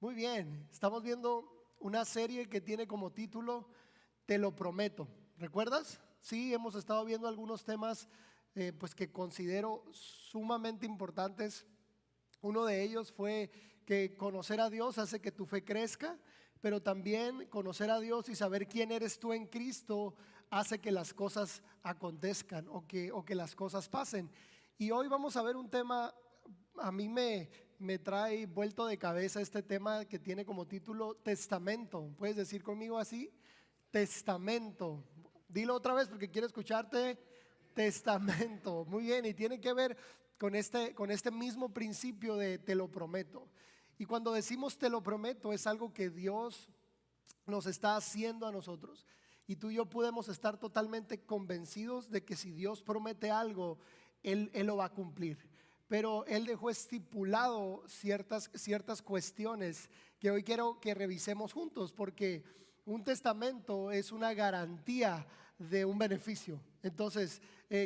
Muy bien, estamos viendo una serie que tiene como título Te lo prometo. ¿Recuerdas? Sí, hemos estado viendo algunos temas pues que considero sumamente importantes. Uno de ellos fue que conocer a Dios hace que tu fe crezca, pero también conocer a Dios y saber quién eres tú en Cristo hace que las cosas acontezcan o que las cosas pasen. Y hoy vamos a ver un tema. A mí me trae vuelto de cabeza este tema que tiene como título testamento. ¿Puedes decir conmigo así? Testamento. Dilo otra vez porque quiero escucharte. Testamento. Muy bien, y tiene que ver con este mismo principio de te lo prometo. Y cuando decimos te lo prometo es algo que Dios nos está haciendo a nosotros. Y tú y yo podemos estar totalmente convencidos de que si Dios promete algo, Él lo va a cumplir. Pero Él dejó estipulado ciertas cuestiones que hoy quiero que revisemos juntos, porque un testamento es una garantía de un beneficio. Entonces,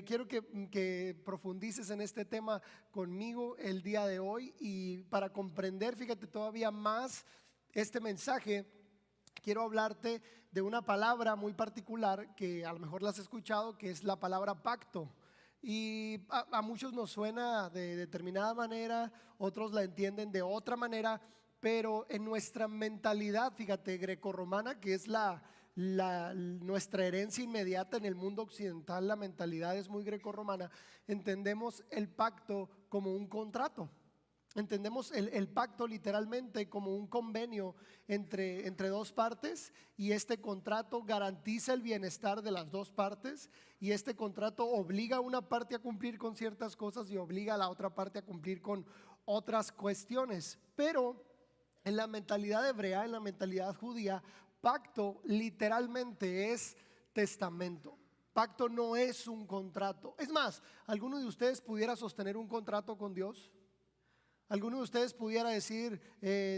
quiero que profundices en este tema conmigo el día de hoy. Y para comprender, fíjate todavía más este mensaje, quiero hablarte de una palabra muy particular que a lo mejor la has escuchado, que es la palabra pacto. Y a muchos nos suena de determinada manera, otros la entienden de otra manera, pero en nuestra mentalidad, fíjate, grecorromana, que es nuestra herencia inmediata en el mundo occidental, la mentalidad es muy grecorromana, entendemos el pacto como un contrato. Entendemos el pacto literalmente como un convenio entre dos partes, y este contrato garantiza el bienestar de las dos partes, y este contrato obliga a una parte a cumplir con ciertas cosas y obliga a la otra parte a cumplir con otras cuestiones. Pero en la mentalidad hebrea, en la mentalidad judía, pacto literalmente es testamento. Pacto no es un contrato. Es más, ¿alguno de ustedes pudiera sostener un contrato con Dios? ¿Alguno de ustedes pudiera decir,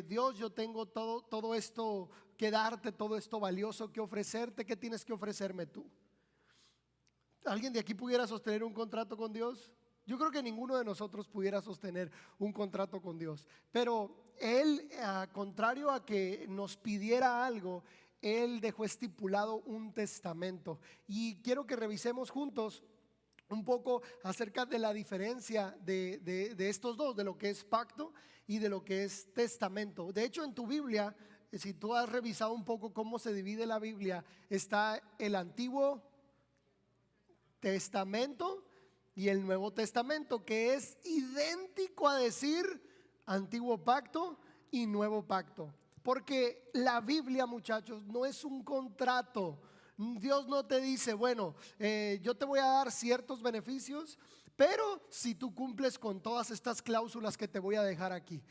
Dios, yo tengo todo esto que darte, todo esto valioso que ofrecerte? ¿Qué tienes que ofrecerme tú? ¿Alguien de aquí pudiera sostener un contrato con Dios? Yo creo que ninguno de nosotros pudiera sostener un contrato con Dios. Pero Él, contrario a que nos pidiera algo, Él dejó estipulado un testamento. Y quiero que revisemos juntos un poco acerca de la diferencia de estos dos, de lo que es pacto y de lo que es testamento. De hecho, en tu Biblia, si tú has revisado un poco cómo se divide la Biblia, está el Antiguo Testamento y el Nuevo Testamento, que es idéntico a decir Antiguo Pacto y Nuevo Pacto. Porque la Biblia, muchachos, no es un contrato. Dios no te dice, bueno, yo te voy a dar ciertos beneficios, pero si tú cumples con todas estas cláusulas que te voy a dejar aquí.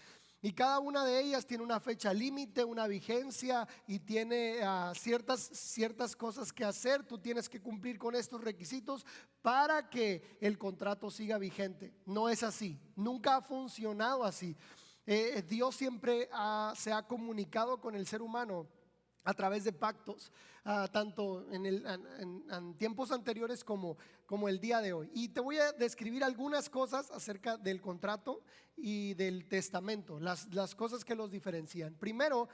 Y cada una de ellas tiene una fecha límite, una vigencia, y tiene ciertas cosas que hacer. Tú tienes que cumplir con estos requisitos para que el contrato siga vigente. No es así, nunca ha funcionado así. Dios siempre se ha comunicado con el ser humano a través de pactos, tanto en tiempos anteriores como el día de hoy. Y te voy a describir algunas cosas acerca del contrato y del testamento, las cosas que los diferencian. Primero,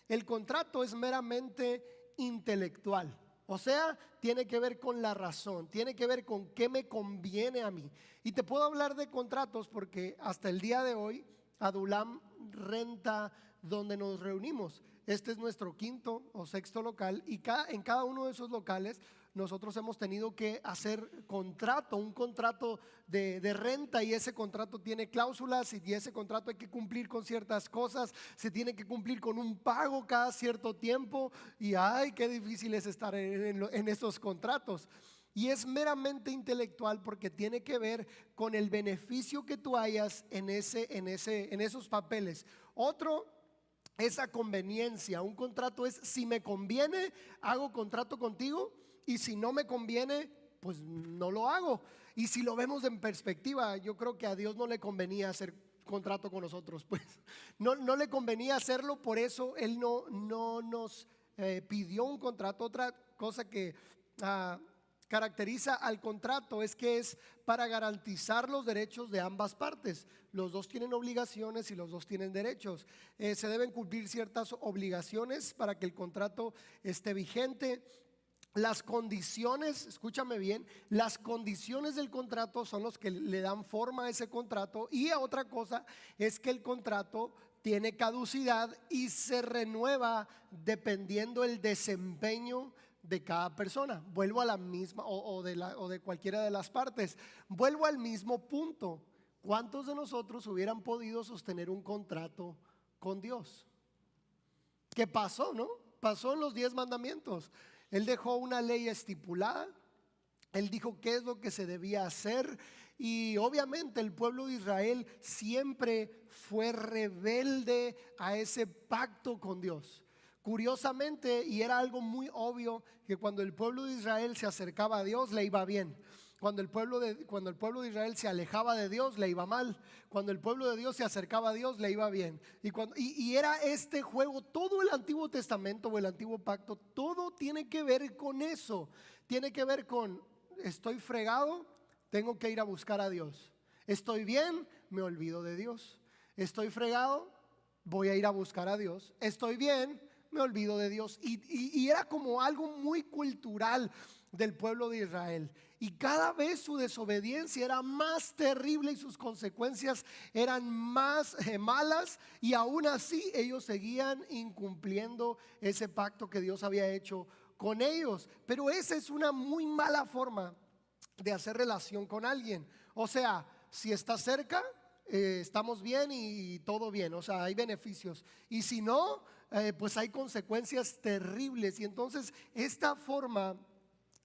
el contrato es meramente intelectual. O sea, tiene que ver con la razón, tiene que ver con qué me conviene a mí. Y te puedo hablar de contratos porque hasta el día de hoy Adulam renta donde nos reunimos. Este es nuestro quinto o sexto local, y en cada uno de esos locales nosotros hemos tenido que hacer un contrato de renta, y ese contrato tiene cláusulas, y ese contrato hay que cumplir con ciertas cosas, se tiene que cumplir con un pago cada cierto tiempo, y ay, qué difícil es estar en esos contratos. Y es meramente intelectual porque tiene que ver con el beneficio que tú hayas en esos papeles. Otro es a conveniencia. Un contrato es si me conviene, hago contrato contigo, y si no me conviene, pues no lo hago. Y si lo vemos en perspectiva, yo creo que a Dios no le convenía hacer contrato con nosotros, pues no le convenía hacerlo. Por eso Él no nos pidió un contrato. Otra cosa que caracteriza al contrato es que es para garantizar los derechos de ambas partes. Los dos tienen obligaciones y los dos tienen derechos. Se deben cumplir ciertas obligaciones para que el contrato esté vigente. Las condiciones, escúchame bien, las condiciones del contrato son los que le dan forma a ese contrato. Y otra cosa es que el contrato tiene caducidad y se renueva dependiendo el desempeño de cada persona. Vuelvo a la misma o de cualquiera de las partes. Vuelvo al mismo punto. ¿Cuántos de nosotros hubieran podido sostener un contrato con Dios? ¿Qué pasó, no? Pasó en los 10 mandamientos. Él dejó una ley estipulada. Él dijo qué es lo que se debía hacer. Y obviamente el pueblo de Israel siempre fue rebelde a ese pacto con Dios. Curiosamente, y era algo muy obvio, que cuando el pueblo de Israel se acercaba a Dios le iba bien. Cuando el pueblo de Israel se alejaba de Dios le iba mal. Cuando el pueblo de Dios se acercaba a Dios le iba bien. Y era este juego, todo el Antiguo Testamento o el Antiguo Pacto, todo tiene que ver con eso. Tiene que ver con: estoy fregado, tengo que ir a buscar a Dios. Estoy bien, me olvido de Dios. Estoy fregado, voy a ir a buscar a Dios. Estoy bien, me olvido de Dios. Y era como algo muy cultural del pueblo de Israel. Y cada vez su desobediencia era más terrible y sus consecuencias eran más malas. Y aún así ellos seguían incumpliendo ese pacto que Dios había hecho con ellos. Pero esa es una muy mala forma de hacer relación con alguien. O sea, si está cerca, estamos bien y todo bien, o sea, hay beneficios. Y si no, pues hay consecuencias terribles. Y entonces esta forma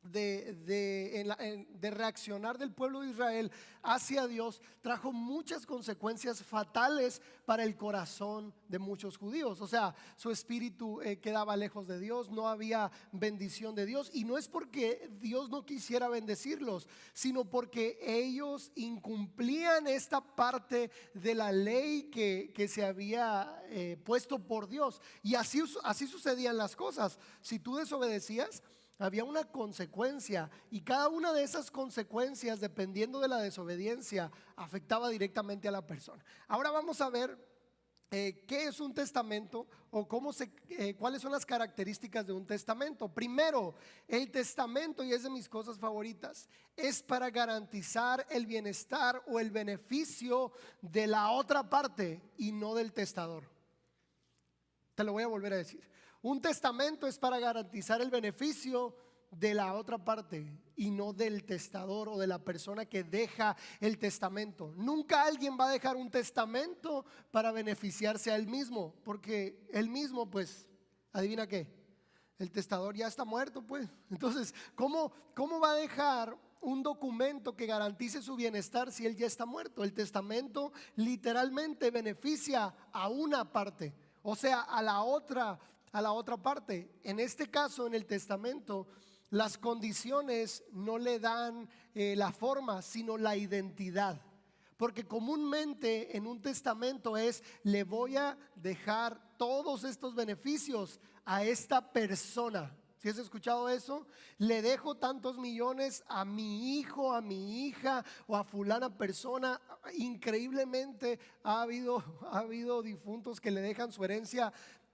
de reaccionar del pueblo de Israel hacia Dios trajo muchas consecuencias fatales para el corazón de muchos judíos. O sea, su espíritu quedaba lejos de Dios, no había bendición de Dios. Y no es porque Dios no quisiera bendecirlos, sino porque ellos incumplían esta parte de la ley que se había puesto por Dios. Y así sucedían las cosas. Si tú desobedecías, había una consecuencia, y cada una de esas consecuencias, dependiendo de la desobediencia, afectaba directamente a la persona. Ahora vamos a ver qué es un testamento o cuáles son las características de un testamento. Primero, el testamento, y es de mis cosas favoritas, es para garantizar el bienestar o el beneficio de la otra parte y no del testador. Te lo voy a volver a decir. Un testamento es para garantizar el beneficio de la otra parte y no del testador o de la persona que deja el testamento. Nunca alguien va a dejar un testamento para beneficiarse a él mismo, porque él mismo, pues, adivina qué, el testador ya está muerto, pues. Entonces, ¿cómo va a dejar un documento que garantice su bienestar si él ya está muerto? El testamento literalmente beneficia a una parte, o sea, a la otra parte. En este caso, en el testamento, las condiciones no le dan la forma, sino la identidad. Porque comúnmente en un testamento es: le voy a dejar todos estos beneficios a esta persona. ¿Sí has escuchado eso? Le dejo tantos millones a mi hijo, a mi hija o a fulana persona. Increíblemente ha habido difuntos que le dejan su herencia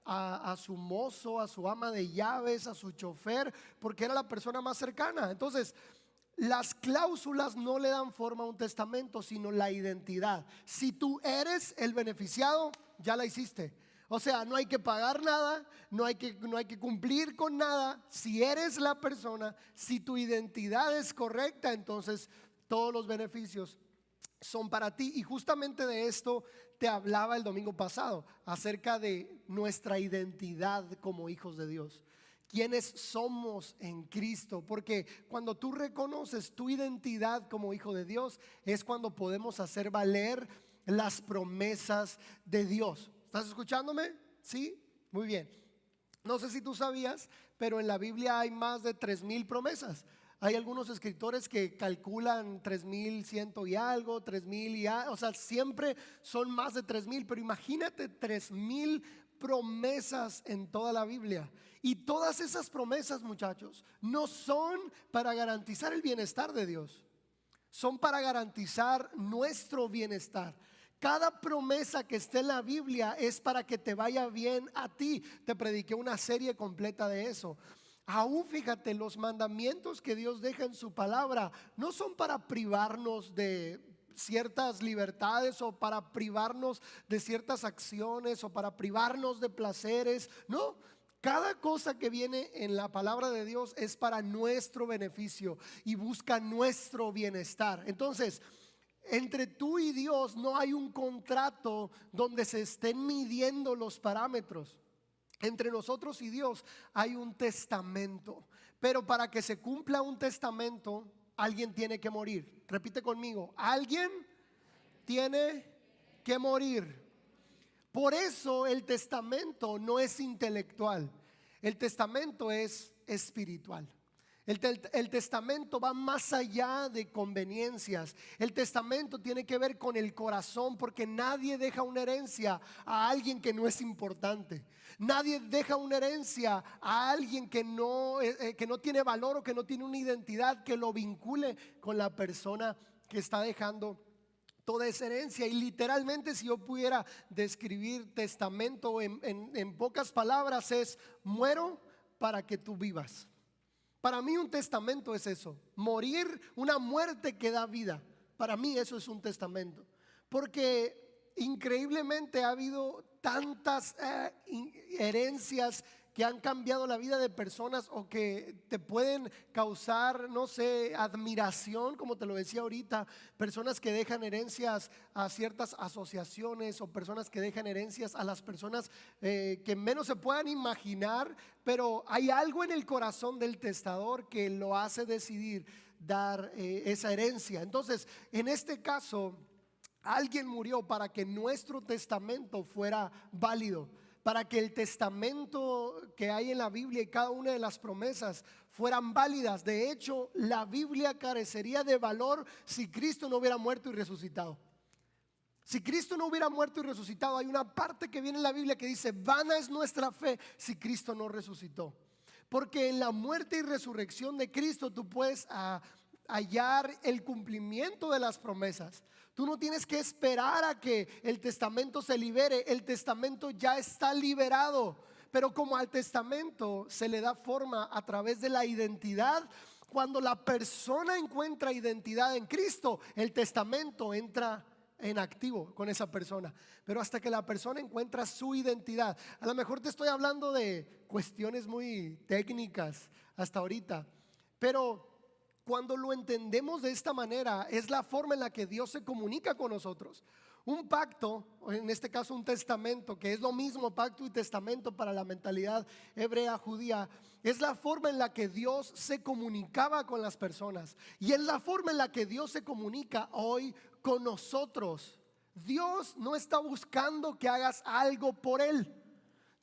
a su mozo, a su ama de llaves, a su chofer, porque era la persona más cercana. Entonces, las cláusulas no le dan forma a un testamento, sino la identidad. Si tú eres el beneficiado, ya la hiciste. O sea, no hay que pagar nada, no hay que cumplir con nada. Si eres la persona, si tu identidad es correcta, entonces todos los beneficios son para ti. Y justamente de esto te hablaba el domingo pasado, acerca de nuestra identidad como hijos de Dios. ¿Quiénes somos en Cristo? Porque cuando tú reconoces tu identidad como hijo de Dios, es cuando podemos hacer valer las promesas de Dios. ¿Estás escuchándome? ¿Sí? Muy bien. No sé si tú sabías, pero en la Biblia hay más de 3,000 promesas. Hay algunos escritores que calculan 3,100 y algo, 3,000 y algo, o sea, siempre son más de 3,000, pero imagínate 3,000 promesas en toda la Biblia. Y todas esas promesas, muchachos, no son para garantizar el bienestar de Dios. Son para garantizar nuestro bienestar. Cada promesa que esté en la Biblia es para que te vaya bien a ti. Te prediqué una serie completa de eso. Aún fíjate, los mandamientos que Dios deja en su palabra no son para privarnos de ciertas libertades o para privarnos de ciertas acciones o para privarnos de placeres. No, cada cosa que viene en la palabra de Dios es para nuestro beneficio y busca nuestro bienestar. Entonces, entre tú y Dios no hay un contrato donde se estén midiendo los parámetros. Entre nosotros y Dios hay un testamento. Pero para que se cumpla un testamento, alguien tiene que morir. Repite conmigo, alguien tiene que morir. Por eso el testamento no es intelectual, el testamento es espiritual. El testamento va más allá de conveniencias. El testamento tiene que ver con el corazón, porque nadie deja una herencia a alguien que no es importante. Nadie deja una herencia a alguien que no tiene valor o que no tiene una identidad que lo vincule con la persona que está dejando toda esa herencia. Y literalmente, si yo pudiera describir testamento en pocas palabras, es: muero para que tú vivas. Para mí un testamento es eso, morir, una muerte que da vida. Para mí eso es un testamento, porque increíblemente ha habido tantas herencias que han cambiado la vida de personas o que te pueden causar, no sé, admiración, como te lo decía ahorita. Personas que dejan herencias a ciertas asociaciones o personas que dejan herencias a las personas que menos se puedan imaginar. Pero hay algo en el corazón del testador que lo hace decidir dar esa herencia. Entonces, en este caso, alguien murió para que nuestro testamento fuera válido, para que el testamento que hay en la Biblia y cada una de las promesas fueran válidas. De hecho, la Biblia carecería de valor si Cristo no hubiera muerto y resucitado. Si Cristo no hubiera muerto y resucitado, hay una parte que viene en la Biblia que dice: vana es nuestra fe si Cristo no resucitó. Porque en la muerte y resurrección de Cristo tú puedes hallar el cumplimiento de las promesas. Tú no tienes que esperar a que el testamento se libere. El testamento ya está liberado. Pero como al testamento se le da forma a través de la identidad, cuando la persona encuentra identidad en Cristo, el testamento entra en activo con esa persona. Pero hasta que la persona encuentra su identidad, a lo mejor te estoy hablando de cuestiones muy técnicas hasta ahorita, pero cuando lo entendemos de esta manera, es la forma en la que Dios se comunica con nosotros. Un pacto, o en este caso un testamento, que es lo mismo pacto y testamento para la mentalidad hebrea judía, es la forma en la que Dios se comunicaba con las personas. Y es la forma en la que Dios se comunica hoy con nosotros. Dios no está buscando que hagas algo por Él.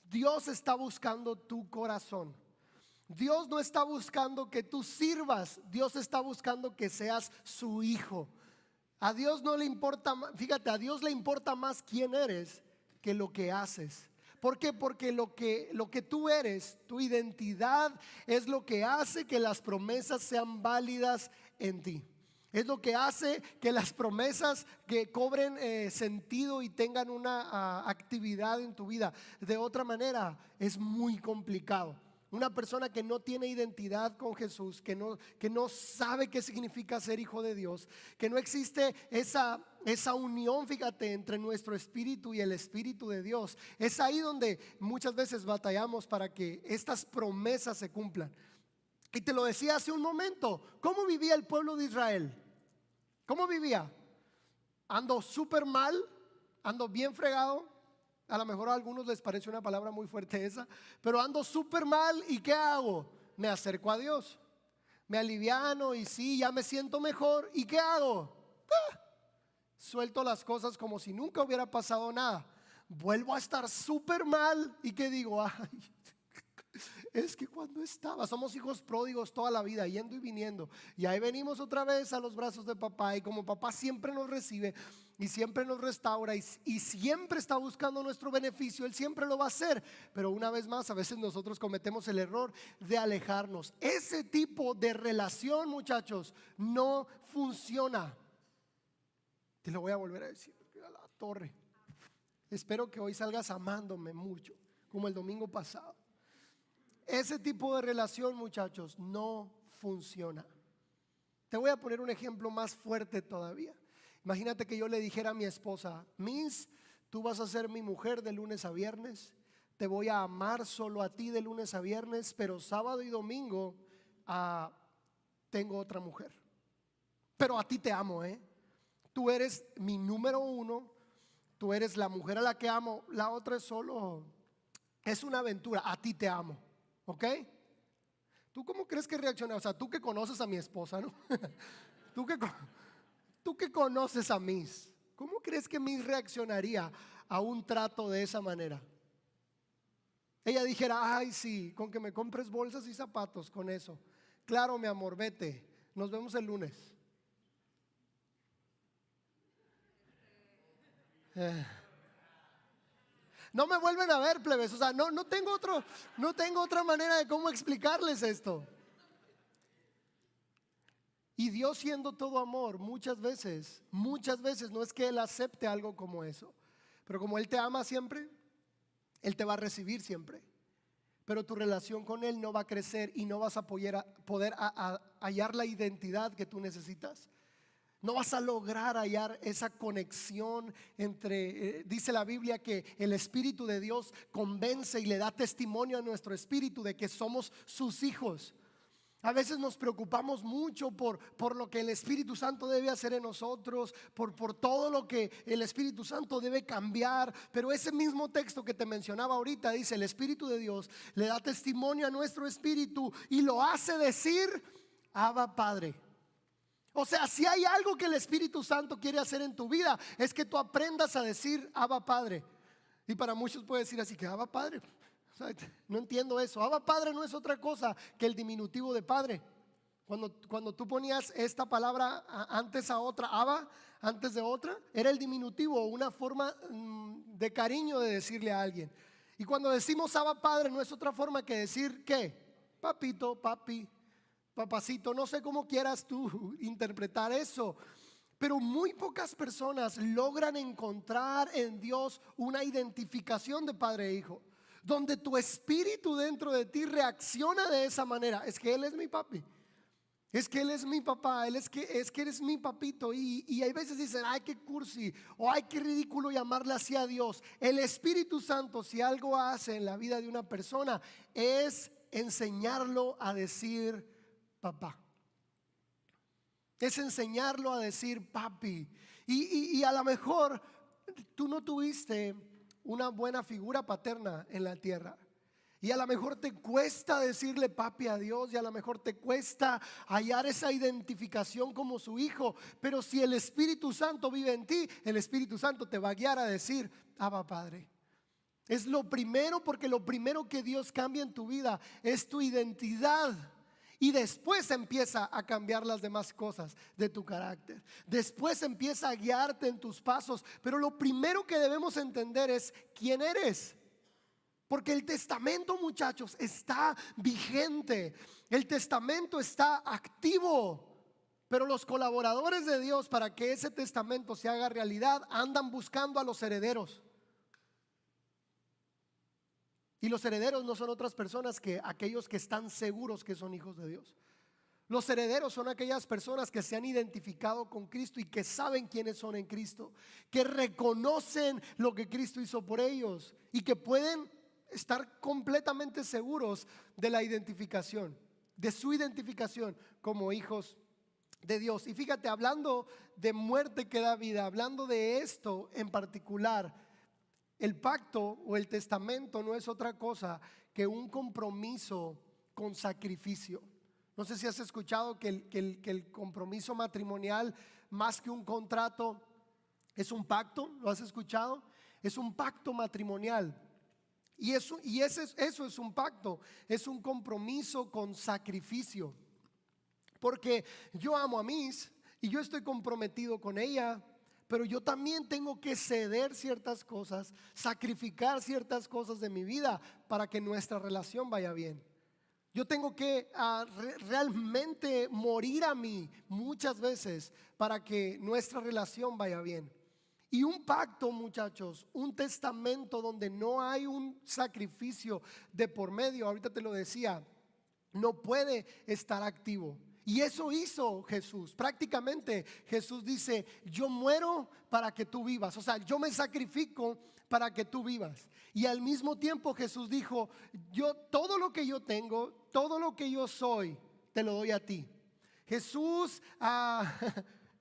Dios está buscando tu corazón. Dios no está buscando que tú sirvas. Dios está buscando que seas su hijo. A Dios no le importa, fíjate, a Dios le importa más quién eres que lo que haces. ¿Por qué? Porque lo que tú eres, tu identidad, es lo que hace que las promesas sean válidas en ti. Es lo que hace que las promesas que cobren sentido y tengan una actividad en tu vida. De otra manera es muy complicado. Una persona que no tiene identidad con Jesús, que no sabe qué significa ser hijo de Dios, que no existe esa unión, fíjate, entre nuestro espíritu y el espíritu de Dios. Es ahí donde muchas veces batallamos para que estas promesas se cumplan. Y te lo decía hace un momento, ¿cómo vivía el pueblo de Israel? ¿Cómo vivía? Ando súper mal, ando bien fregado. A lo mejor a algunos les parece una palabra muy fuerte esa, pero ando súper mal. ¿Y qué hago? Me acerco a Dios, me aliviano y sí, ya me siento mejor. ¿Y qué hago? Suelto las cosas como si nunca hubiera pasado nada. Vuelvo a estar súper mal. ¿Y qué digo? Ay, es que cuando estaba, somos hijos pródigos toda la vida, yendo y viniendo, y ahí venimos otra vez a los brazos de papá, y como papá siempre nos recibe y siempre nos restaura y siempre está buscando nuestro beneficio, Él siempre lo va a hacer. Pero una vez más, a veces nosotros cometemos el error de alejarnos. Ese tipo de relación, muchachos, no funciona. Te lo voy a volver a decir, a la torre. Espero que hoy salgas amándome mucho, como el domingo pasado. Ese tipo de relación, muchachos, no funciona. Te voy a poner un ejemplo más fuerte todavía. Imagínate que yo le dijera a mi esposa: Miss, tú vas a ser mi mujer de lunes a viernes, te voy a amar solo a ti de lunes a viernes, pero sábado y domingo tengo otra mujer. Pero a ti te amo, tú eres mi número uno, tú eres la mujer a la que amo, la otra es una aventura, a ti te amo, ¿ok? ¿Tú cómo crees que reacciona? O sea, tú que conoces a mi esposa, ¿no? Tú que conoces a Miss, ¿cómo crees que Miss reaccionaría a un trato de esa manera? Ella dijera: ay, sí, con que me compres bolsas y zapatos, con eso. Claro, mi amor, vete, nos vemos el lunes. No me vuelven a ver, plebes. O sea, no tengo otra manera de cómo explicarles esto. Y Dios, siendo todo amor, muchas veces no es que Él acepte algo como eso, pero como Él te ama siempre, Él te va a recibir siempre. Pero tu relación con Él no va a crecer y no vas a poder hallar la identidad que tú necesitas. No vas a lograr hallar esa conexión entre, dice la Biblia que el Espíritu de Dios convence y le da testimonio a nuestro espíritu de que somos sus hijos. A veces nos preocupamos mucho por lo que el Espíritu Santo debe hacer en nosotros, por todo lo que el Espíritu Santo debe cambiar. Pero ese mismo texto que te mencionaba ahorita dice: el Espíritu de Dios le da testimonio a nuestro espíritu y lo hace decir: Abba, Padre. O sea, si hay algo que el Espíritu Santo quiere hacer en tu vida, es que tú aprendas a decir Abba, Padre. Y para muchos puede decir así: que Abba, Padre, o sea, no entiendo eso. Abba, Padre no es otra cosa que el diminutivo de padre. Cuando tú ponías esta palabra antes a otra, Abba, antes de otra, era el diminutivo, una forma de cariño de decirle a alguien. Y cuando decimos Abba, Padre, no es otra forma que decir ¿qué? Papito, papi, papacito. No sé cómo quieras tú interpretar eso, pero muy pocas personas logran encontrar en Dios una identificación de padre e hijo, donde tu espíritu dentro de ti reacciona de esa manera. Es que Él es mi papi, es que Él es mi papá, es que eres mi papito. Y hay veces dicen: ay, qué cursi, o ay, qué ridículo llamarle así a Dios. El Espíritu Santo, si algo hace en la vida de una persona, es enseñarlo a decir papá. Es enseñarlo a decir papi. Y a lo mejor tú no tuviste una buena figura paterna en la tierra, y a lo mejor te cuesta decirle papi a Dios, y a lo mejor te cuesta hallar esa identificación como su hijo. Pero si el Espíritu Santo vive en ti, el Espíritu Santo te va a guiar a decir Abba, Padre. Es lo primero, porque lo primero que Dios cambia en tu vida es tu identidad. Y después empieza a cambiar las demás cosas de tu carácter. Después empieza a guiarte en tus pasos. Pero lo primero que debemos entender es quién eres. Porque el testamento, muchachos, está vigente. El testamento está activo. Pero los colaboradores de Dios, para que ese testamento se haga realidad, andan buscando a los herederos. Y los herederos no son otras personas que aquellos que están seguros que son hijos de Dios. Los herederos son aquellas personas que se han identificado con Cristo y que saben quiénes son en Cristo, que reconocen lo que Cristo hizo por ellos y que pueden estar completamente seguros de la identificación, de su identificación como hijos de Dios. Y fíjate, hablando de muerte que da vida, hablando de esto en particular, el pacto o el testamento no es otra cosa que un compromiso con sacrificio. No sé si has escuchado que el compromiso matrimonial, más que un contrato, es un pacto. ¿Lo has escuchado? Es un pacto matrimonial. Eso es un pacto, es un compromiso con sacrificio. Porque yo amo a Miss y yo estoy comprometido con ella, pero yo también tengo que ceder ciertas cosas, sacrificar ciertas cosas de mi vida para que nuestra relación vaya bien. Yo tengo que realmente morir a mí muchas veces para que nuestra relación vaya bien. Y un pacto, muchachos, un testamento donde no hay un sacrificio de por medio, ahorita te lo decía, no puede estar activo. Y eso hizo Jesús. Prácticamente Jesús dice: yo muero para que tú vivas. O sea, yo me sacrifico para que tú vivas. Y al mismo tiempo Jesús dijo: yo todo lo que yo tengo, todo lo que yo soy, te lo doy a ti. Jesús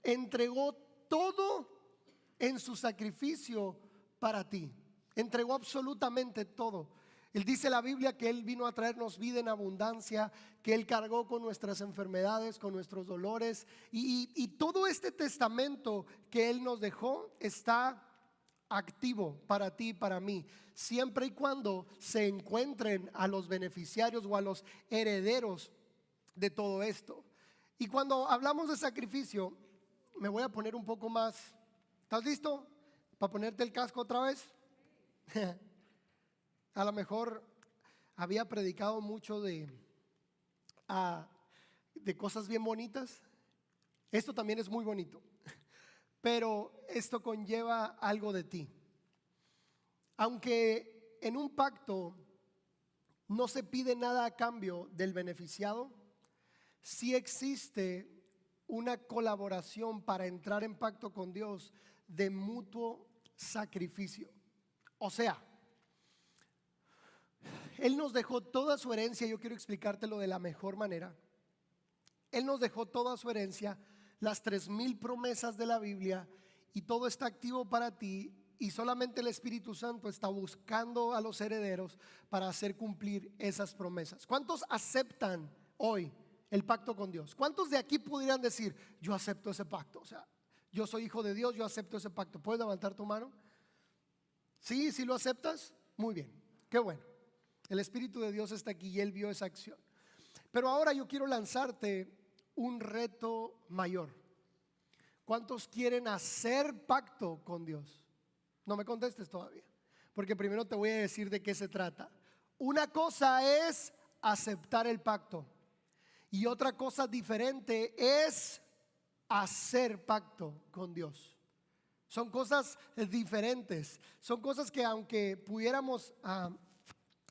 entregó todo en su sacrificio para ti. Entregó absolutamente todo. Él dice la Biblia que Él vino a traernos vida en abundancia, que Él cargó con nuestras enfermedades, con nuestros dolores. Y todo este testamento que Él nos dejó está activo para ti y para mí, siempre y cuando se encuentren a los beneficiarios o a los herederos de todo esto. Y cuando hablamos de sacrificio, me voy a poner un poco más. ¿Estás listo para ponerte el casco otra vez? A lo mejor había predicado mucho de cosas bien bonitas. Esto también es muy bonito, pero esto conlleva algo de ti. Aunque en un pacto no se pide nada a cambio del beneficiado, sí existe una colaboración para entrar en pacto con Dios de mutuo sacrificio. O sea, Él nos dejó toda su herencia. Yo quiero explicártelo de la mejor manera. Él nos dejó toda su herencia, las 3,000 promesas de la Biblia, y todo está activo para ti. Y solamente el Espíritu Santo está buscando a los herederos para hacer cumplir esas promesas. ¿Cuántos aceptan hoy el pacto con Dios? ¿Cuántos de aquí pudieran decir: yo acepto ese pacto? O sea, yo soy hijo de Dios, yo acepto ese pacto. ¿Puedes levantar tu mano? ¿Sí? ¿Sí lo aceptas? Muy bien, qué bueno. El Espíritu de Dios está aquí y Él vio esa acción. Pero ahora yo quiero lanzarte un reto mayor. ¿Cuántos quieren hacer pacto con Dios? No me contestes todavía, porque primero te voy a decir de qué se trata. Una cosa es aceptar el pacto y otra cosa diferente es hacer pacto con Dios. Son cosas diferentes. Son cosas que, aunque pudiéramos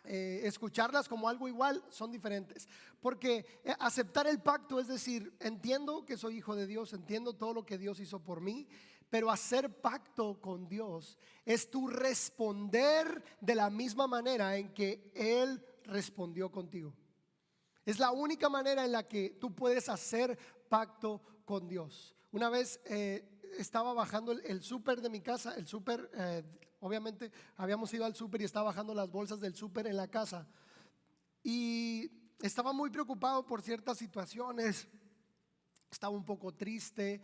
escucharlas como algo igual, son diferentes. Porque aceptar el pacto es decir: entiendo que soy hijo de Dios, entiendo todo lo que Dios hizo por mí. Pero hacer pacto con Dios es tu responder de la misma manera en que Él respondió contigo. Es la única manera en la que tú puedes hacer pacto con Dios. Una vez estaba bajando el súper de mi casa. El súper, obviamente habíamos ido al súper y estaba bajando las bolsas del súper en la casa. Y estaba muy preocupado por ciertas situaciones. Estaba un poco triste,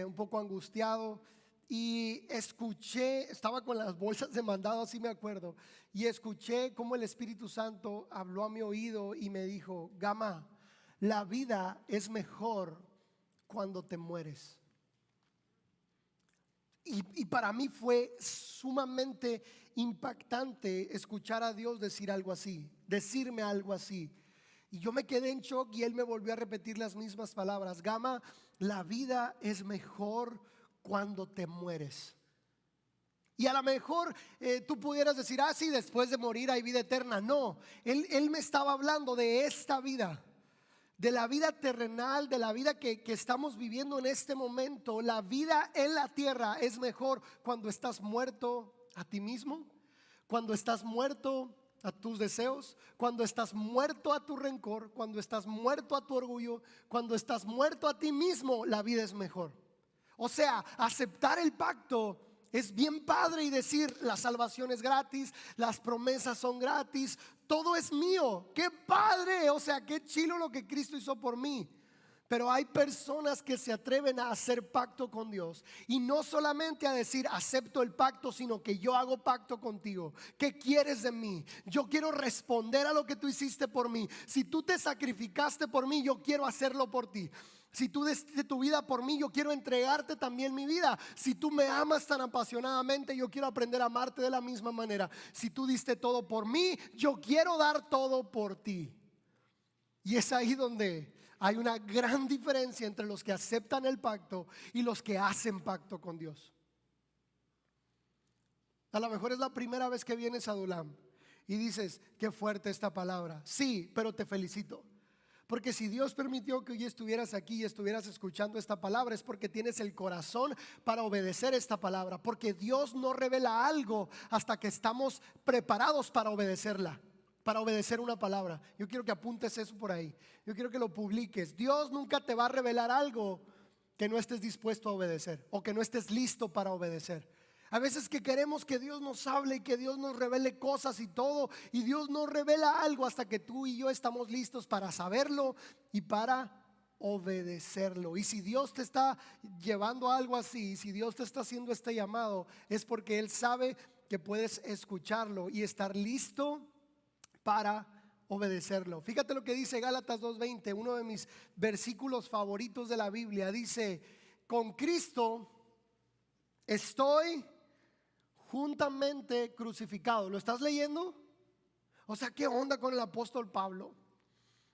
un poco angustiado, y estaba con las bolsas de mandado, así me acuerdo, y escuché cómo el Espíritu Santo habló a mi oído y me dijo: Gama, la vida es mejor cuando te mueres. Y para mí fue sumamente impactante escuchar a Dios decir algo así, decirme algo así. Y yo me quedé en shock y Él me volvió a repetir las mismas palabras: Gama, la vida es mejor cuando te mueres. Y a lo mejor tú pudieras decir: sí, después de morir hay vida eterna. No, él me estaba hablando de esta vida, de la vida terrenal, de la vida que estamos viviendo en este momento. La vida en la tierra es mejor cuando estás muerto a ti mismo, cuando estás muerto a tus deseos, cuando estás muerto a tu rencor, cuando estás muerto a tu orgullo, cuando estás muerto a ti mismo. La vida es mejor. O sea, aceptar el pacto es bien padre y decir: la salvación es gratis, las promesas son gratis, todo es mío. ¡Qué padre! O sea, qué chilo lo que Cristo hizo por mí. Pero hay personas que se atreven a hacer pacto con Dios y no solamente a decir acepto el pacto, sino que yo hago pacto contigo. ¿Qué quieres de mí? Yo quiero responder a lo que tú hiciste por mí. Si tú te sacrificaste por mí, yo quiero hacerlo por ti. Si tú diste tu vida por mí, yo quiero entregarte también mi vida. Si tú me amas tan apasionadamente, yo quiero aprender a amarte de la misma manera. Si tú diste todo por mí, yo quiero dar todo por ti. Y es ahí donde hay una gran diferencia entre los que aceptan el pacto y los que hacen pacto con Dios. A lo mejor es la primera vez que vienes a Dulam y dices, qué fuerte esta palabra. Sí, pero te felicito. Porque si Dios permitió que hoy estuvieras aquí y estuvieras escuchando esta palabra, es porque tienes el corazón para obedecer esta palabra. Porque Dios no revela algo hasta que estamos preparados para obedecerla, para obedecer una palabra. Yo quiero que apuntes eso por ahí. Yo quiero que lo publiques. Dios nunca te va a revelar algo que no estés dispuesto a obedecer o que no estés listo para obedecer. A veces que queremos que Dios nos hable y que Dios nos revele cosas y todo, y Dios no revela algo hasta que tú y yo estamos listos para saberlo y para obedecerlo. Y si Dios te está llevando a algo así, si Dios te está haciendo este llamado, es porque Él sabe que puedes escucharlo y estar listo para obedecerlo. Fíjate lo que dice Gálatas 2:20, uno de mis versículos favoritos de la Biblia. Dice, con Cristo estoy juntamente crucificado. ¿Lo estás leyendo? O sea, ¿qué onda con el apóstol Pablo?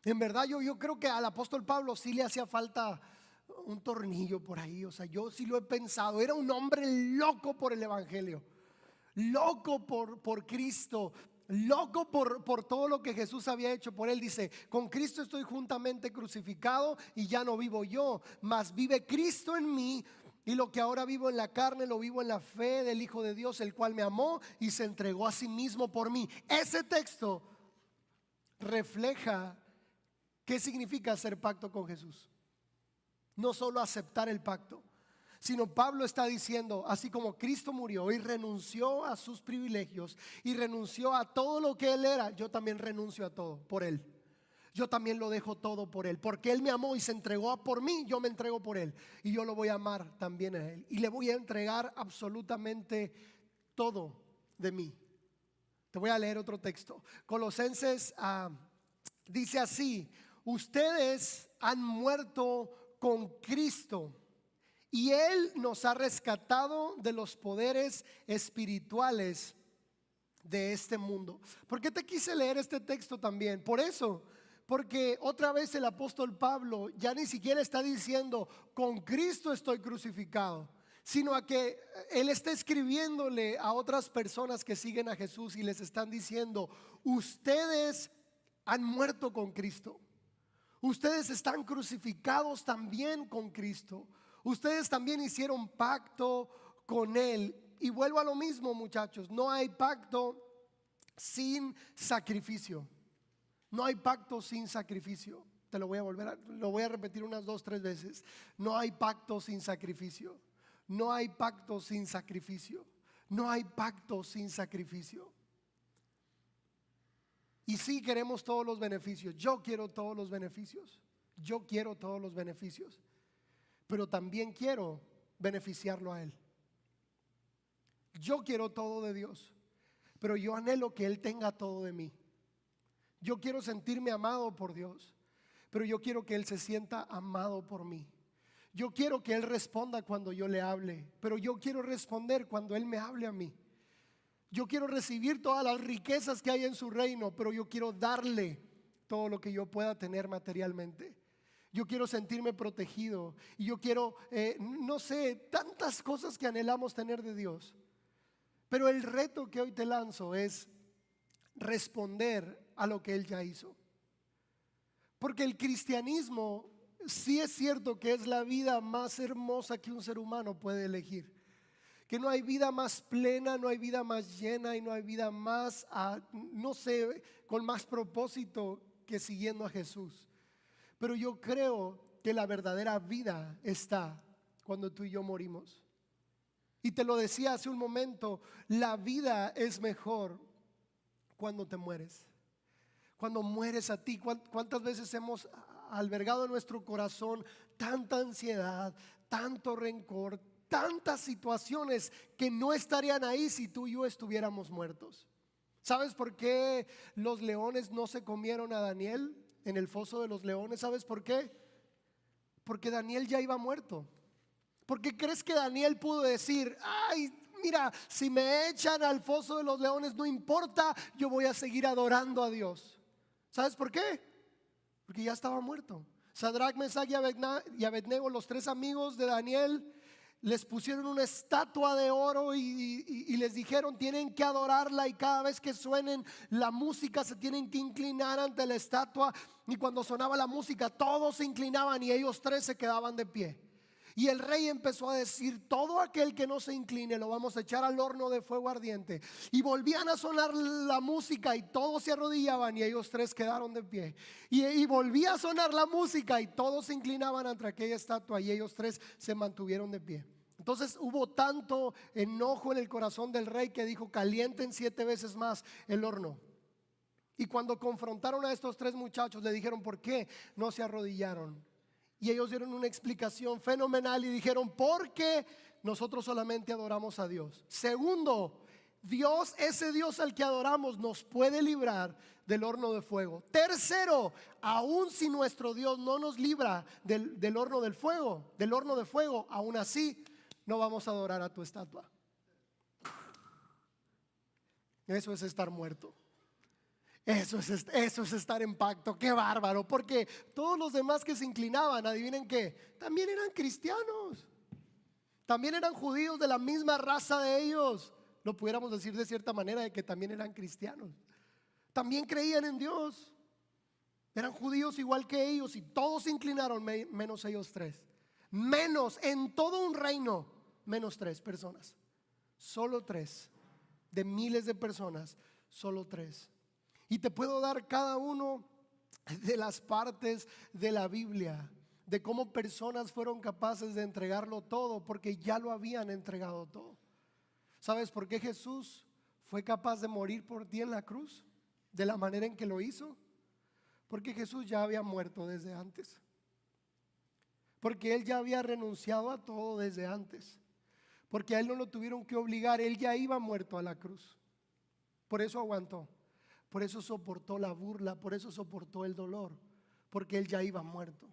En verdad yo creo que al apóstol Pablo sí le hacía falta un tornillo por ahí. O sea, yo sí lo he pensado. Era un hombre loco por el evangelio, loco por Cristo, loco por todo lo que Jesús había hecho por él. Dice, con Cristo estoy juntamente crucificado y ya no vivo yo, mas vive Cristo en mí. Y lo que ahora vivo en la carne, lo vivo en la fe del Hijo de Dios, el cual me amó y se entregó a sí mismo por mí. Ese texto refleja qué significa hacer pacto con Jesús. No solo aceptar el pacto, sino Pablo está diciendo, así como Cristo murió y renunció a sus privilegios y renunció a todo lo que Él era, yo también renuncio a todo por Él. Yo también lo dejo todo por Él, porque Él me amó y se entregó por mí. Yo me entrego por Él y yo lo voy a amar también a Él, y le voy a entregar absolutamente todo de mí. Te voy a leer otro texto. Colosenses dice así: ustedes han muerto con Cristo y Él nos ha rescatado de los poderes espirituales de este mundo. ¿Por qué te quise leer este texto también? Por eso, porque otra vez el apóstol Pablo ya ni siquiera está diciendo con Cristo estoy crucificado, sino a que él está escribiéndole a otras personas que siguen a Jesús y les están diciendo, ustedes han muerto con Cristo, ustedes están crucificados también con Cristo, ustedes también hicieron pacto con Él. Y vuelvo a lo mismo, muchachos, no hay pacto sin sacrificio. No hay pacto sin sacrificio. Te lo voy a repetir unas 2, 3 veces. No hay pacto sin sacrificio. No hay pacto sin sacrificio. No hay pacto sin sacrificio. Y sí queremos todos los beneficios. Yo quiero todos los beneficios. Yo quiero todos los beneficios. Pero también quiero beneficiarlo a Él. Yo quiero todo de Dios, pero yo anhelo que Él tenga todo de mí. Yo quiero sentirme amado por Dios, pero yo quiero que Él se sienta amado por mí. Yo quiero que Él responda cuando yo le hable, pero yo quiero responder cuando Él me hable a mí. Yo quiero recibir todas las riquezas que hay en su reino, pero yo quiero darle todo lo que yo pueda tener materialmente. Yo quiero sentirme protegido y yo quiero, no sé, tantas cosas que anhelamos tener de Dios. Pero el reto que hoy te lanzo es responder a lo que Él ya hizo. Porque el cristianismo sí es cierto que es la vida más hermosa que un ser humano puede elegir. Que no hay vida más plena, no hay vida más llena y no hay vida más, no sé, con más propósito que siguiendo a Jesús. Pero yo creo que la verdadera vida está cuando tú y yo morimos. Y te lo decía hace un momento, la vida es mejor cuando te mueres. Cuando mueres a ti. ¿Cuántas veces hemos albergado en nuestro corazón tanta ansiedad, tanto rencor, tantas situaciones que no estarían ahí si tú y yo estuviéramos muertos. ¿Sabes por qué los leones no se comieron a Daniel en el foso de los leones? ¿Sabes por qué? Porque Daniel ya iba muerto. ¿Por qué crees que Daniel pudo decir, ay, mira, si me echan al foso de los leones no importa, yo voy a seguir adorando a Dios? ¿Sabes por qué? Porque ya estaba muerto. Sadrach, Mesach y Abednego, los tres amigos de Daniel, les pusieron una estatua de oro y les dijeron tienen que adorarla, y cada vez que suenen la música se tienen que inclinar ante la estatua, y cuando sonaba la música todos se inclinaban y ellos tres se quedaban de pie. Y el rey empezó a decir, todo aquel que no se incline lo vamos a echar al horno de fuego ardiente. Y volvían a sonar la música y todos se arrodillaban y ellos tres quedaron de pie. Y volvía a sonar la música y todos se inclinaban ante aquella estatua y ellos tres se mantuvieron de pie. Entonces hubo tanto enojo en el corazón del rey que dijo, calienten 7 veces más el horno. Y cuando confrontaron a estos tres muchachos le dijeron, ¿por qué no se arrodillaron? Y ellos dieron una explicación fenomenal y dijeron, porque nosotros solamente adoramos a Dios. Segundo, Dios, ese Dios al que adoramos, nos puede librar del horno de fuego. Tercero, aun si nuestro Dios no nos libra del horno del horno de fuego, aún así no vamos a adorar a tu estatua. Eso es estar muerto. Eso es estar en pacto. Qué bárbaro, porque todos los demás que se inclinaban, adivinen qué, también eran cristianos, también eran judíos de la misma raza de ellos. Lo pudiéramos decir de cierta manera, de que también eran cristianos, también creían en Dios, eran judíos igual que ellos, y todos se inclinaron menos ellos tres. Menos en todo un reino, menos 3 personas, solo 3 de miles de personas, solo 3. Y te puedo dar cada uno de las partes de la Biblia, de cómo personas fueron capaces de entregarlo todo, porque ya lo habían entregado todo. ¿Sabes por qué Jesús fue capaz de morir por ti en la cruz de la manera en que lo hizo? Porque Jesús ya había muerto desde antes, porque Él ya había renunciado a todo desde antes, porque a Él no lo tuvieron que obligar, Él ya iba muerto a la cruz. Por eso aguantó, por eso soportó la burla, por eso soportó el dolor, porque Él ya iba muerto,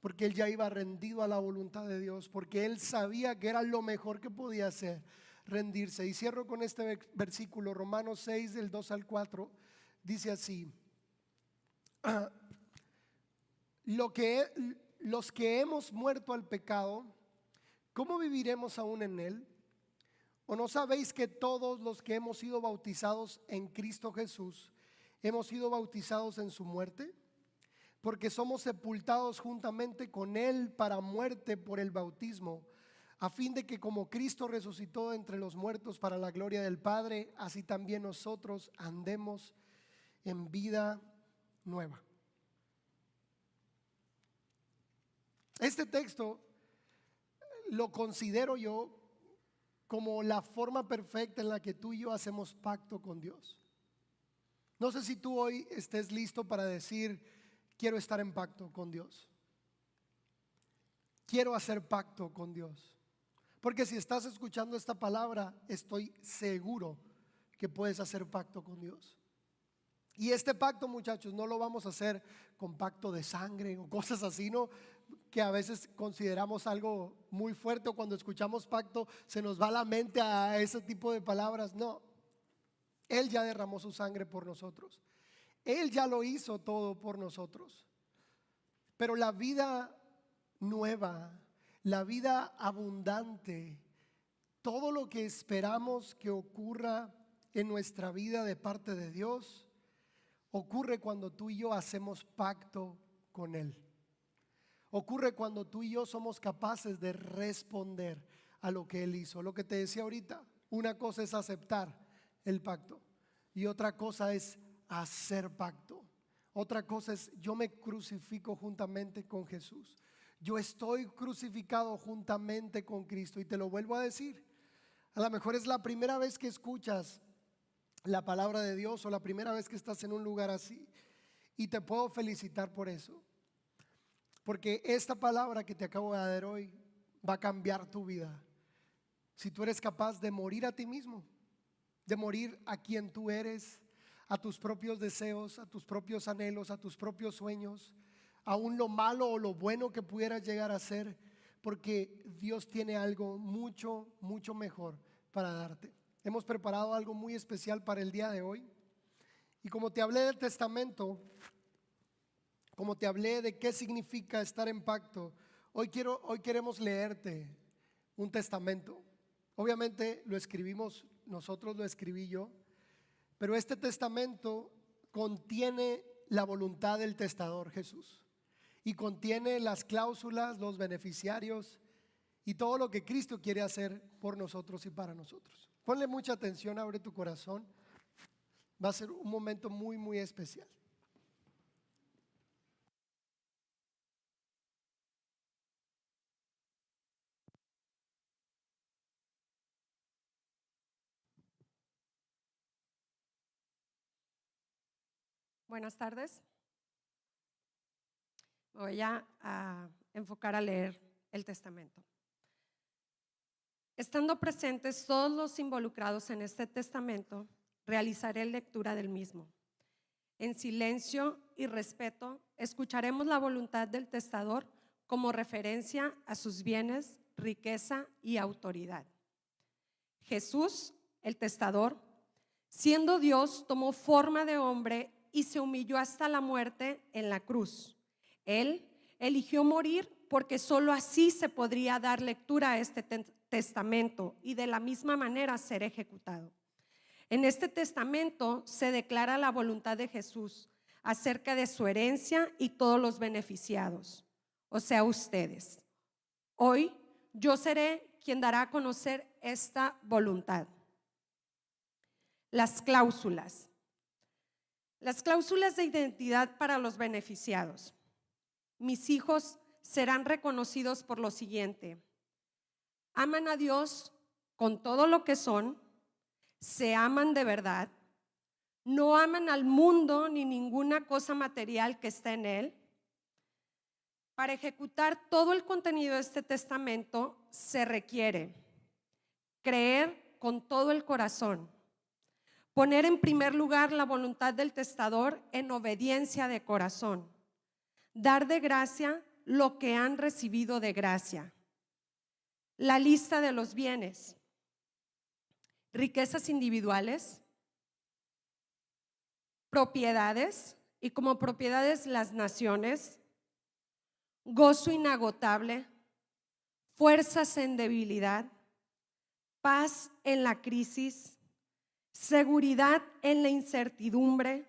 porque Él ya iba rendido a la voluntad de Dios, porque Él sabía que era lo mejor que podía hacer, rendirse. Y cierro con este versículo, Romanos 6 del 2 al 4, dice así: los que hemos muerto al pecado, ¿cómo viviremos aún en él? ¿O no sabéis que todos los que hemos sido bautizados en Cristo Jesús hemos sido bautizados en su muerte? Porque somos sepultados juntamente con él para muerte por el bautismo, a fin de que como Cristo resucitó entre los muertos para la gloria del Padre, así también nosotros andemos en vida nueva. Este texto lo considero yo como la forma perfecta en la que tú y yo hacemos pacto con Dios. No sé si tú hoy estés listo para decir, quiero estar en pacto con Dios, quiero hacer pacto con Dios. Porque si estás escuchando esta palabra, estoy seguro que puedes hacer pacto con Dios. Y este pacto, muchachos, no lo vamos a hacer con pacto de sangre o cosas así, ¿no? Que a veces consideramos algo muy fuerte, o cuando escuchamos pacto se nos va la mente a ese tipo de palabras. No, Él ya derramó su sangre por nosotros, Él ya lo hizo todo por nosotros. Pero la vida nueva, la vida abundante, todo lo que esperamos que ocurra en nuestra vida de parte de Dios, ocurre cuando tú y yo hacemos pacto con Él. Ocurre cuando tú y yo somos capaces de responder a lo que Él hizo. Lo que te decía ahorita, una cosa es aceptar el pacto y otra cosa es hacer pacto. Otra cosa es, yo me crucifico juntamente con Jesús. Yo estoy crucificado juntamente con Cristo. Y te lo vuelvo a decir, a lo mejor es la primera vez que escuchas la palabra de Dios o la primera vez que estás en un lugar así, y te puedo felicitar por eso. porque esta palabra que te acabo de dar hoy va a cambiar tu vida. Si tú eres capaz de morir a ti mismo, de morir a quien tú eres, a tus propios deseos, a tus propios anhelos, a tus propios sueños, aún lo malo o lo bueno que pudieras llegar a ser, porque Dios tiene algo mucho, mucho mejor para darte. Hemos preparado algo muy especial para el día de hoy. Y como te hablé del testamento, como te hablé de qué significa estar en pacto, hoy queremos leerte un testamento. Obviamente lo escribimos nosotros, lo escribí yo, pero este testamento contiene la voluntad del testador, Jesús, y contiene las cláusulas, los beneficiarios y todo lo que Cristo quiere hacer por nosotros y para nosotros. Ponle mucha atención, abre tu corazón. Va a ser un momento muy, muy especial. Buenas tardes. Voy a enfocar a leer el testamento. Estando presentes todos los involucrados en este testamento, realizaré lectura del mismo. En silencio y respeto, escucharemos la voluntad del testador como referencia a sus bienes, riqueza y autoridad. Jesús, el testador, siendo Dios, tomó forma de hombre y se humilló hasta la muerte en la cruz. Él eligió morir porque solo así se podría dar lectura a este testamento y de la misma manera ser ejecutado. En este testamento se declara la voluntad de Jesús acerca de su herencia y todos los beneficiados, o sea, ustedes. Hoy yo seré quien dará a conocer esta voluntad. Las cláusulas. Las cláusulas de identidad para los beneficiados. Mis hijos serán reconocidos por lo siguiente: aman a Dios con todo lo que son, se aman de verdad, no aman al mundo ni ninguna cosa material que esté en él. Para ejecutar todo el contenido de este testamento se requiere creer con todo el corazón, poner en primer lugar la voluntad del testador en obediencia de corazón, dar de gracia lo que han recibido de gracia. La lista de los bienes: riquezas individuales, propiedades, y como propiedades las naciones, gozo inagotable, fuerzas en debilidad, paz en la crisis, seguridad en la incertidumbre,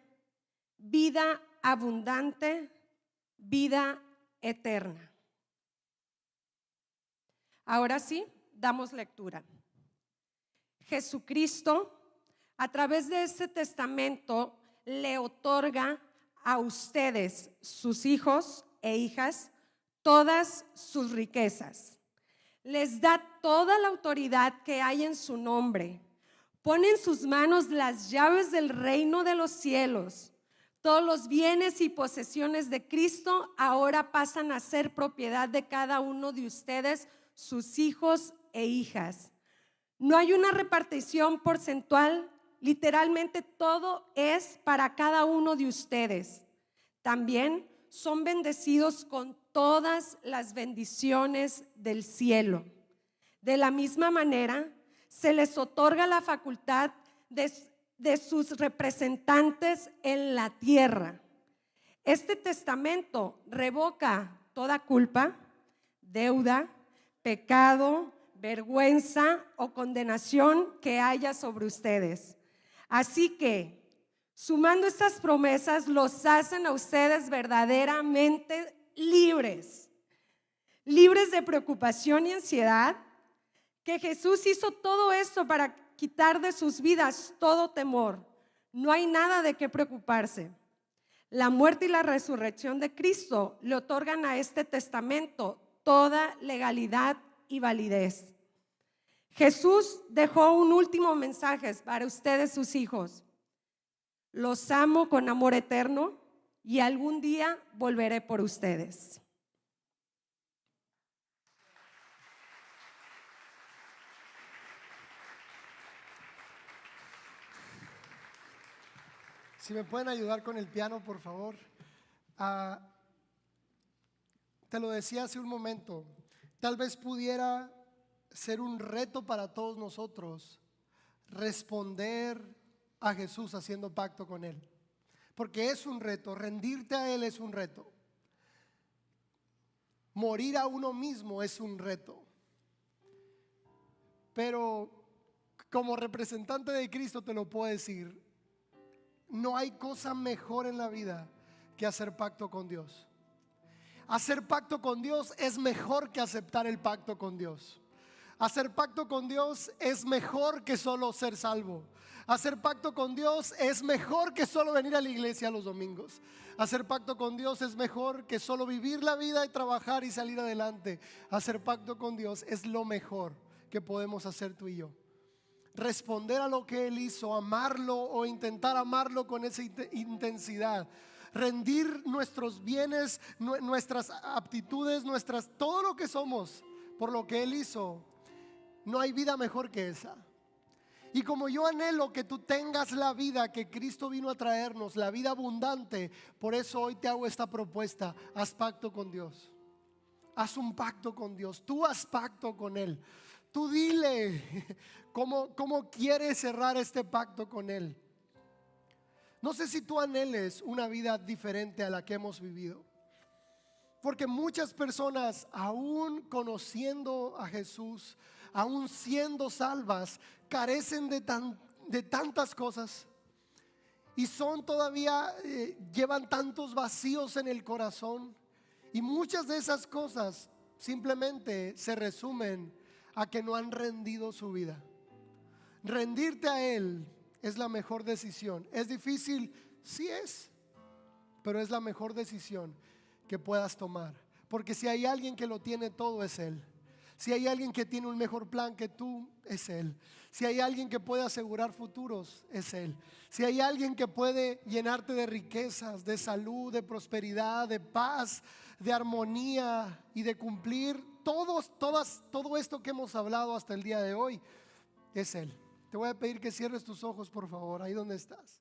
vida abundante, vida eterna. Ahora sí, damos lectura. Jesucristo, a través de este testamento, le otorga a ustedes, sus hijos e hijas, todas sus riquezas. Les da toda la autoridad que hay en su nombre. Pone en sus manos las llaves del reino de los cielos. Todos los bienes y posesiones de Cristo ahora pasan a ser propiedad de cada uno de ustedes, sus hijos e hijas. No hay una repartición porcentual, literalmente todo es para cada uno de ustedes. También son bendecidos con todas las bendiciones del cielo. De la misma manera, se les otorga la facultad de sus representantes en la tierra. Este testamento revoca toda culpa, deuda, pecado, vergüenza o condenación que haya sobre ustedes. Así que, sumando estas promesas, los hacen a ustedes verdaderamente libres, libres de preocupación y ansiedad, que Jesús hizo todo esto para quitar de sus vidas todo temor. No hay nada de qué preocuparse. La muerte y la resurrección de Cristo le otorgan a este testamento toda legalidad y validez. Jesús dejó un último mensaje para ustedes, sus hijos. Los amo con amor eterno y algún día volveré por ustedes. Si me pueden ayudar con el piano, por favor. Ah, te lo decía hace un momento, tal vez pudiera ser un reto para todos nosotros responder a Jesús haciendo pacto con Él. Porque es un reto, rendirte a Él es un reto. Morir a uno mismo es un reto. Pero como representante de Cristo te lo puedo decir, no hay cosa mejor en la vida que hacer pacto con Dios. Hacer pacto con Dios es mejor que aceptar el pacto con Dios. Hacer pacto con Dios es mejor que solo ser salvo. Hacer pacto con Dios es mejor que solo venir a la iglesia los domingos. Hacer pacto con Dios es mejor que solo vivir la vida y trabajar y salir adelante. Hacer pacto con Dios es lo mejor que podemos hacer tú y yo. Responder a lo que Él hizo, amarlo o intentar amarlo con esa intensidad. Rendir nuestros bienes, nuestras aptitudes, todo lo que somos por lo que Él hizo. No hay vida mejor que esa. Y como yo anhelo que tú tengas la vida que Cristo vino a traernos, la vida abundante, por eso hoy te hago esta propuesta: haz pacto con Dios. Haz un pacto con Dios. Tú haz pacto con Él. Tú dile cómo quieres cerrar este pacto con Él. No sé si tú anheles una vida diferente a la que hemos vivido. Porque muchas personas, aún conociendo a Jesús, aún siendo salvas, carecen de tantas cosas. Y llevan tantos vacíos en el corazón. Y muchas de esas cosas simplemente se resumen a que no han rendido su vida. Rendirte a Él es la mejor decisión. ¿Es difícil? Sí es, pero es la mejor decisión que puedas tomar. Porque si hay alguien que lo tiene todo, es Él. Si hay alguien que tiene un mejor plan que tú, es Él. Si hay alguien que puede asegurar futuros, es Él. Si hay alguien que puede llenarte de riquezas, de salud, de prosperidad, de paz, de armonía y de cumplir todo esto que hemos hablado hasta el día de hoy, es Él. Te voy a pedir que cierres tus ojos, por favor, ahí donde estás.